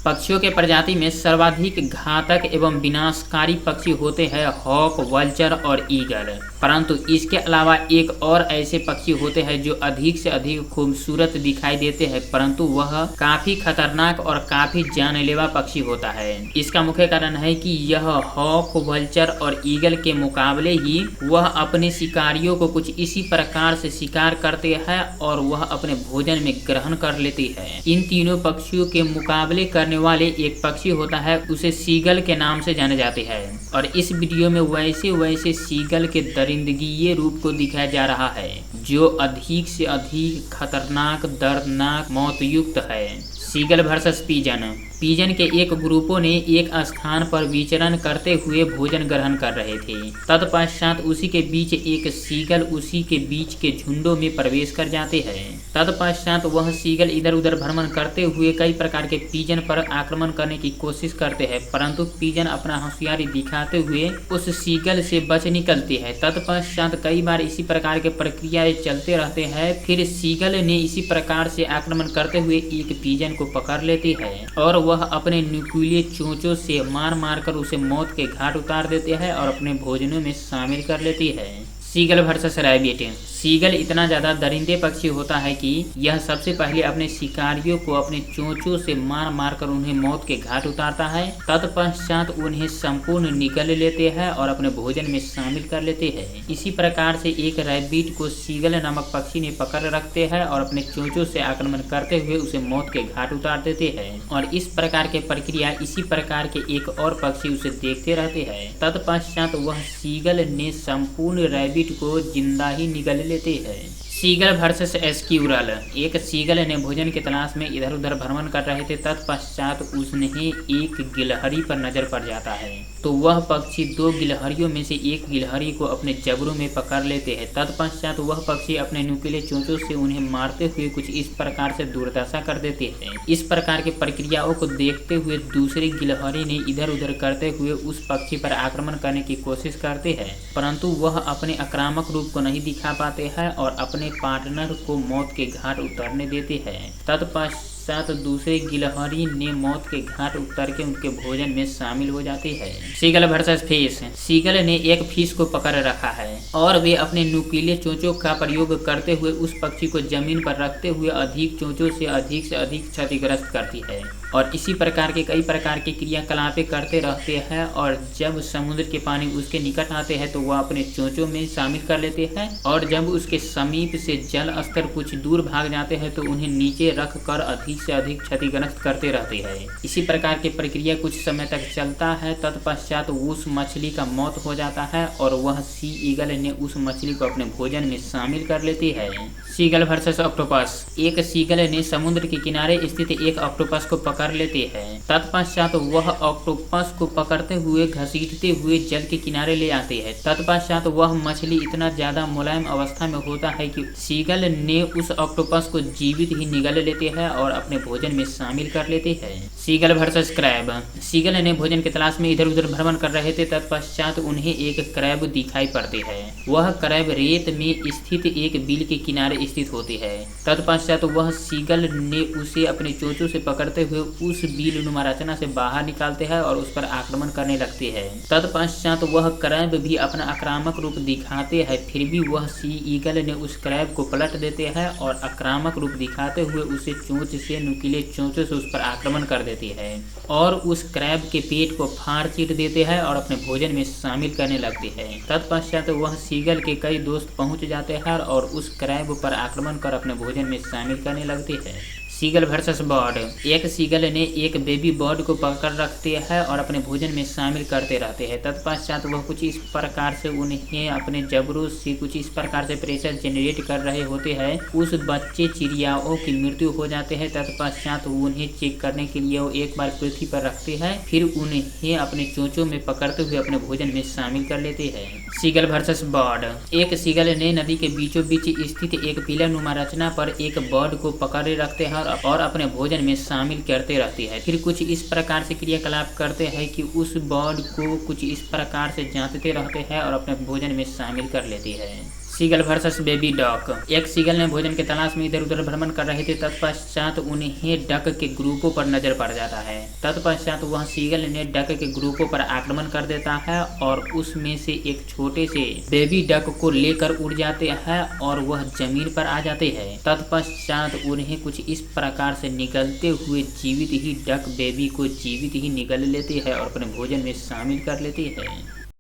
पक्षियों के प्रजाति में सर्वाधिक घातक एवं विनाशकारी पक्षी होते हैं हॉक, वल्चर और ईगल। परंतु इसके अलावा एक और ऐसे पक्षी होते हैं जो अधिक से अधिक खूबसूरत दिखाई देते हैं, परंतु वह काफी खतरनाक और काफी जानलेवा पक्षी होता है। इसका मुख्य कारण है कि यह हॉक, वल्चर और ईगल के मुकाबले ही वह अपने शिकारियों को कुछ इसी प्रकार से शिकार करते हैं और वह अपने भोजन में ग्रहण कर लेती है। इन तीनों पक्षियों के मुकाबले करने वाले एक पक्षी होता है, उसे सीगल के नाम से जाने जाते हैं। और इस वीडियो में वैसे सीगल के दरिंदगीय रूप को दिखाया जा रहा है जो अधिक से अधिक खतरनाक, दर्दनाक, मौतयुक्त है। Seagull versus pigeon. पिजन के एक ग्रुपों ने एक स्थान पर विचरण करते हुए भोजन ग्रहण कर रहे थे। तत्पश्चात उसी के बीच एक सीगल उसी के बीच के झुंडों में प्रवेश कर जाते हैं। तत्पश्चात वह सीगल इधर उधर भ्रमण करते हुए कई प्रकार के पिजन पर आक्रमण करने की कोशिश करते हैं, परंतु पिजन अपना होशियारी दिखाते हुए उस सीगल से बच निकलती है। तत्पश्चात कई बार इसी प्रकार के प्रक्रियाएं चलते रहते हैं। फिर सीगल ने इसी प्रकार से आक्रमण करते हुए एक पिजन को पकड़ लेती है और वह अपने नुकीले चोंचों से मार मार कर उसे मौत के घाट उतार देते हैं और अपने भोजनों में शामिल कर लेती है। Seagull versus rabbit. सीगल इतना ज़्यादा दरिंदे पक्षी होता है कि यह सबसे पहले अपने शिकारियों को अपने चोंचों से मार मार कर उन्हें मौत के घाट उतारता है। तत्पश्चात उन्हें संपूर्ण निगल लेते हैं और अपने भोजन में शामिल कर लेते हैं। इसी प्रकार से एक रैबिट को सीगल नामक पक्षी ने पकड़ रखते हैं और अपने चोंचों से आक्रमण करते हुए उसे मौत के घाट उतार देते हैं। और इस प्रकार के प्रक्रिया इसी प्रकार के एक और पक्षी उसे देखते रहते हैं। तत्पश्चात वह सीगल ने संपूर्ण रैबिट को जिंदा ही निगल लेते हैं। Seagull versus squirrel. एक सीगल ने भोजन की तलाश में इधर उधर भ्रमण कर रहे थे। तत्पश्चात उसने एक गिलहरी पर नजर पड़ जाता है, तो वह पक्षी दो गिलहरियों में से एक गिलहरी को अपने जबड़ों में पकड़ लेते हैं। तत्पश्चात वह पक्षी अपने नुकीले चोंचों से उन्हें मारते हुए कुछ इस प्रकार से दुर्दशा कर देते हैं। इस प्रकार की प्रक्रियाओं को देखते हुए दूसरी गिलहरी ने इधर उधर करते हुए उस पक्षी पर आक्रमण करने की कोशिश करते हैं, परंतु वह अपने आक्रामक रूप को नहीं दिखा पाते हैं और अपने पार्टनर को मौत के घाट उतरने देते हैं। तत्पश्चात दूसरे गिलहरी ने मौत के घाट उतर के उनके भोजन में शामिल हो जाती है। Seagull versus fish. सीगल ने एक फिश को पकड़ रखा है और वे अपने नुकीले चोंचों का प्रयोग करते हुए उस पक्षी को जमीन पर रखते हुए अधिक चोंचों से अधिक क्षतिग्रस्त करती है और इसी प्रकार के कई प्रकार की क्रियाकलापें करते रहते हैं। और जब समुद्र के पानी उसके निकट आते हैं तो वह अपने चोंचों में शामिल कर लेते हैं और जब उसके समीप से जल स्तर कुछ दूर भाग जाते हैं तो उन्हें नीचे रख कर अधिक से अधिक क्षतिग्रस्त करते रहते हैं। इसी प्रकार की प्रक्रिया कुछ समय तक चलता है। तत्पश्चात उस मछली का मौत हो जाता है और वह सी ईगल ने उस मछली को अपने भोजन में शामिल कर लेती है। Seagull versus octopus. एक सीगल ने समुद्र के किनारे स्थित एक ऑक्टोपस को पकड़ लेते हैं। तत्पश्चात वह ऑक्टोपस को पकड़ते हुए घसीटते हुए जल के किनारे ले आते हैं। तत्पश्चात वह मछली इतना ज्यादा मुलायम अवस्था में होता है कि सीगल ने उस ऑक्टोपस को जीवित ही निगल लेते हैं और अपने भोजन में शामिल कर लेते हैं। Seagull versus crab. सीगल ने भोजन की तलाश में इधर उधर भ्रमण कर रहे थे। तत्पश्चात उन्हें एक क्रैब दिखाई पड़ती है। वह क्रैब रेत में स्थित एक बिल के किनारे स्थित होती है। तत्पश्चात वह सीगल ने उसे अपने चोंचों से पकड़ते हुए उस बिल नुमा रचना से बाहर निकालते हैं और उस पर आक्रमण करने लगते हैं। तत्पश्चात वह क्रैब भी अपना आक्रामक रूप दिखाते हैं, फिर भी वह सी ईगल ने उस क्रैब को पलट देते हैं और आक्रामक रूप दिखाते हुए उसे चोंच से नुकीले चोंचों से उस पर आक्रमण कर देती है और उस क्रैब के पेट को फाड़ चीर देते हैं और अपने भोजन में शामिल करने लगती है। तत्पश्चात वह सीगल के कई दोस्त पहुंच जाते हैं और उस क्रैब पर आक्रमण कर अपने भोजन में शामिल करने लगते हैं। Seagull versus bird. एक सीगल ने एक बेबी बर्ड को पकड़ रखते हैं और अपने भोजन में शामिल करते रहते हैं। तत्पश्चात वह कुछ इस प्रकार से उन्हें अपने जबड़ों से कुछ इस प्रकार से प्रेशर जनरेट कर रहे होते हैं, उस बच्चे चिड़ियाओं की मृत्यु हो जाते हैं। तत्पश्चात उन्हें चेक करने के लिए वो एक बार पृथ्वी पर रखते हैं, फिर उन्हें अपने चोंचों में पकड़ते हुए अपने भोजन में शामिल कर लेते हैं। Seagull versus bird. एक सीगल ने नदी के बीचों बीच स्थित एक पिलर नुमा रचना पर एक बर्ड को पकड़े रखते हैं और अपने भोजन में शामिल करते रहती है। फिर कुछ इस प्रकार से क्रियाकलाप करते हैं कि उस बर्ड को कुछ इस प्रकार से जांचते रहते हैं और अपने भोजन में शामिल कर लेती है। Seagull versus baby duck. एक सीगल ने भोजन की तलाश में इधर उधर भ्रमण कर रहे थे। तत्पश्चात उन्हें डक के ग्रुपों पर नजर पड़ जाता है। तत्पश्चात वह सीगल ने डक के ग्रुपों पर आक्रमण कर देता है और उसमें से एक छोटे से बेबी डक को लेकर उड़ जाते हैं और वह जमीन पर आ जाते हैं। तत्पश्चात उन्हें कुछ इस प्रकार से निगलते हुए जीवित ही डक बेबी को जीवित ही निगल लेती है और अपने भोजन में शामिल कर लेती है।